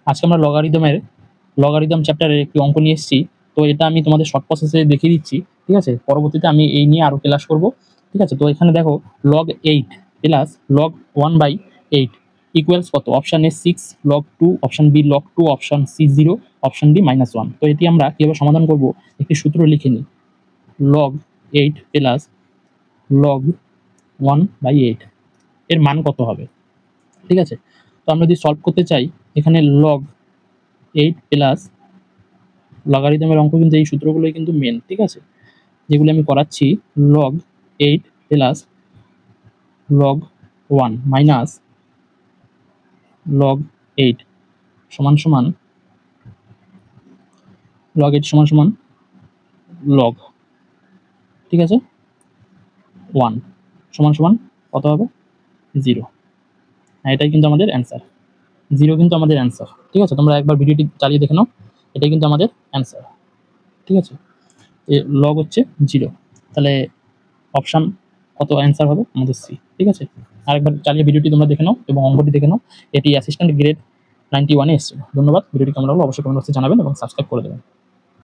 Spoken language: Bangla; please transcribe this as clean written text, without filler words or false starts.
আজকে আমরা লগারিদম চ্যাপ্টারের একটি অঙ্ক নিয়ে এসেছি। তো এটা আমি তোমাদের শর্ট প্রসেসে দেখিয়ে দিচ্ছি, ঠিক আছে। পরবর্তীতে আমি এই নিয়ে আরও ক্লাস করব, ঠিক আছে। তো এখানে দেখো log 8 প্লাস log 1/8 ইকুয়ালস কত? Option A 6 log 2, option B log 2, option C 0, option D -1। তো এটি আমরা কীভাবে সমাধান করব, একটি সূত্র লিখে নিই। log 8 প্লাস log 1/8 এর মান কত হবে, ঠিক আছে। তো আমরা যদি সলভ করতে চাই, এখানে log 8 প্লাস লগারিদমের অঙ্ক কিন্তু এই সূত্রগুলোই কিন্তু মেন, ঠিক আছে, যেগুলো আমি করাচ্ছি। log 8 plus log 1 minus log 8 সমান সমান log 8 সমান সমান log, ঠিক আছে, 1 সমান সমান কত হবে? 0। এটাই কিন্তু আমাদের অ্যান্সার, 0 কিন্তু আমাদের অ্যান্সার, ঠিক আছে। তোমরা একবার ভিডিওটি চালিয়ে দেখে নাও, এটাই কিন্তু আমাদের অ্যান্সার, ঠিক আছে। লগ হচ্ছে 0, তাহলে অপশান কত অ্যান্সার হবে? আমাদের সি, ঠিক আছে। আরেকবার চালিয়ে ভিডিওটি তোমরা দেখে নাও এবং অঙ্কটি দেখে নাও। এটি অ্যাসিস্ট্যান্ট গ্রেড 91-এ এসেছিল। ধন্যবাদ। ভিডিওটি কেমন লাগলো অবশ্যই কমেন্ট বক্সে জানাবেন এবং সাবস্ক্রাইব করে দেবেন।